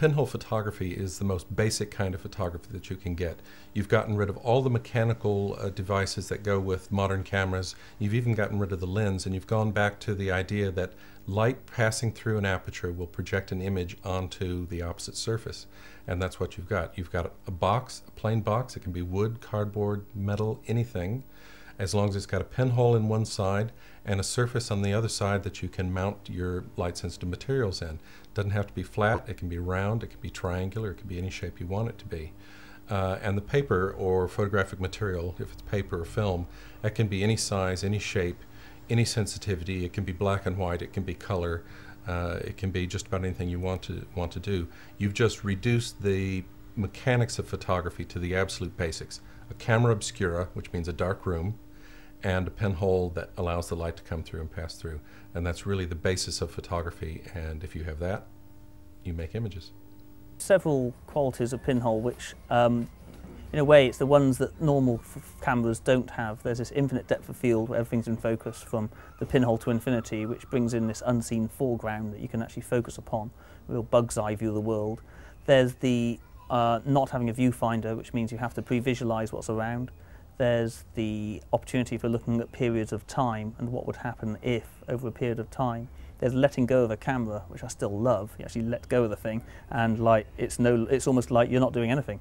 pinhole photography is the most basic kind of photography that you can get. You've gotten rid of all the mechanical devices that go with modern cameras. You've even gotten rid of the lens, and you've gone back to the idea that light passing through an aperture will project an image onto the opposite surface. And that's what you've got. You've got a box, a plain box. It can be wood, cardboard, metal, anything, as long as it's got a pinhole in one side and a surface on the other side that you can mount your light-sensitive materials in. It doesn't have to be flat. It can be round. It can be triangular. It can be any shape you want it to be. And the paper or photographic material, if it's paper or film, it can be any size, any shape, any sensitivity. It can be black and white. It can be color. It can be just about anything you want to do. You've just reduced the mechanics of photography to the absolute basics. A camera obscura, which means a dark room, and a pinhole that allows the light to come through and pass through. And that's really the basis of photography, and if you have that, you make images. Several qualities of pinhole which, in a way, it's the ones that normal cameras don't have. There's this infinite depth of field where everything's in focus from the pinhole to infinity, which brings in this unseen foreground that you can actually focus upon, a real bug's eye view of the world. There's the not having a viewfinder, which means you have to pre-visualize what's around. There's the opportunity for looking at periods of time and what would happen if, over a period of time. There's letting go of a camera, which I still love. You actually let go of the thing, and like it's almost like you're not doing anything.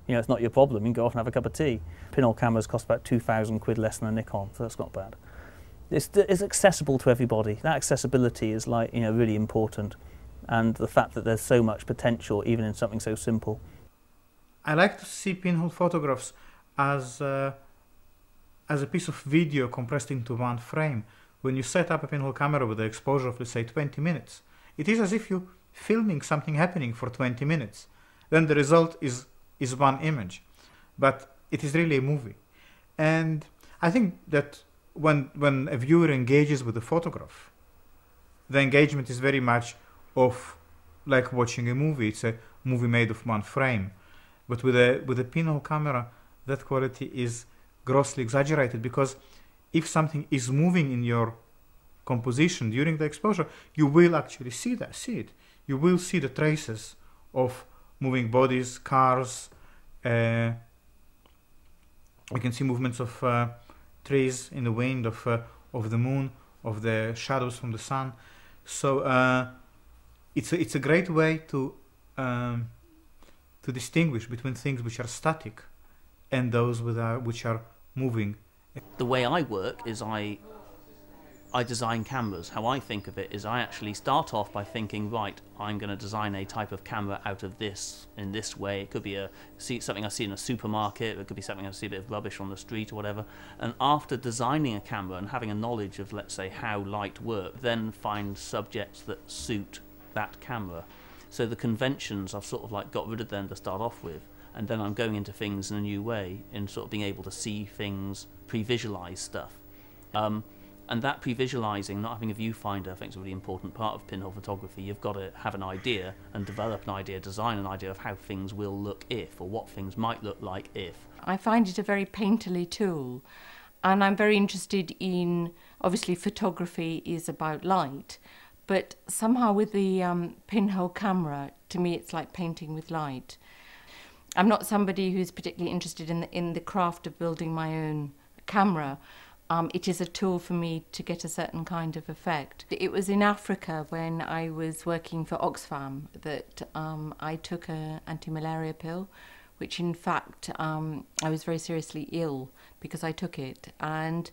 You know, it's not your problem. You can go off and have a cup of tea. Pinhole cameras cost about 2,000 quid less than a Nikon, so that's not bad. It's accessible to everybody. That accessibility is really important, and the fact that there's so much potential even in something so simple. I like to see pinhole photographs as a piece of video compressed into one frame. When you set up a pinhole camera with an exposure of, let's say, 20 minutes, it is as if you're filming something happening for 20 minutes. Then the result is one image, but it is really a movie. And I think that when a viewer engages with the photograph, the engagement is very much of like watching a movie. It's a movie made of one frame. But with a pinhole camera, that quality is grossly exaggerated, because if something is moving in your composition during the exposure, you will actually see it. You will see the traces of moving bodies, cars. You can see movements of trees in the wind, of the moon, of the shadows from the sun. So it's a great way to distinguish between things which are static and those which are moving. The way I work is I design cameras. How I think of it is I actually start off by thinking, right, I'm going to design a type of camera out of this, in this way. It could be something I see in a supermarket, it could be something I see a bit of rubbish on the street or whatever. And after designing a camera and having a knowledge of, let's say, how light works, then find subjects that suit that camera. So the conventions, I've sort of like got rid of them to start off with. And then I'm going into things in a new way, in sort of being able to see things, pre-visualize stuff. And that pre-visualizing, not having a viewfinder, I think is a really important part of pinhole photography. You've got to have an idea and develop an idea, design an idea of how things will look if, or what things might look like if. I find it a very painterly tool, and I'm very interested in, obviously photography is about light, but somehow with the pinhole camera, to me it's like painting with light. I'm not somebody who's particularly interested in the craft of building my own camera. It is a tool for me to get a certain kind of effect. It was in Africa when I was working for Oxfam that I took an anti-malaria pill, which in fact I was very seriously ill because I took it, and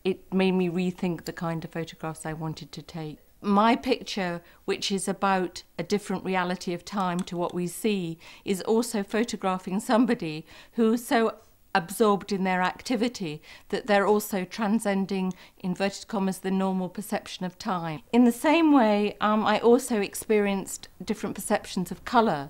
it made me rethink the kind of photographs I wanted to take. My picture, which is about a different reality of time to what we see, is also photographing somebody who's so absorbed in their activity that they're also transcending, inverted commas, the normal perception of time. In the same way, I also experienced different perceptions of colour,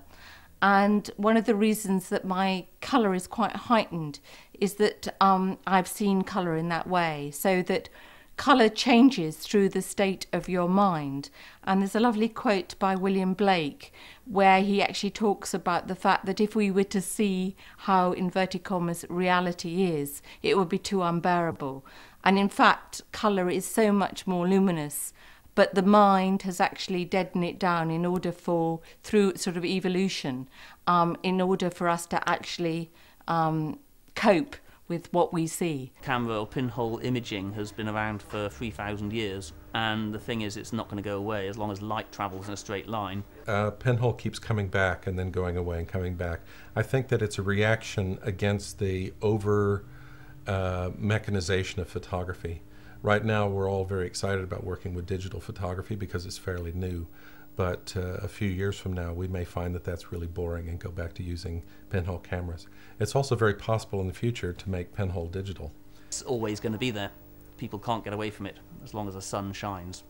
and one of the reasons that my colour is quite heightened is that I've seen colour in that way, so that colour changes through the state of your mind. And there's a lovely quote by William Blake where he actually talks about the fact that if we were to see how, inverted commas, reality is, it would be too unbearable. And in fact, colour is so much more luminous, but the mind has actually deadened it down in order for, through sort of evolution, in order for us to actually cope with what we see. Camera or pinhole imaging has been around for 3,000 years, and the thing is, it's not going to go away as long as light travels in a straight line. Pinhole keeps coming back and then going away and coming back. I think that it's a reaction against the mechanization of photography. Right now we're all very excited about working with digital photography because it's fairly new, but a few years from now we may find that that's really boring and go back to using pinhole cameras. It's also very possible in the future to make pinhole digital. It's always going to be there. People can't get away from it as long as the sun shines.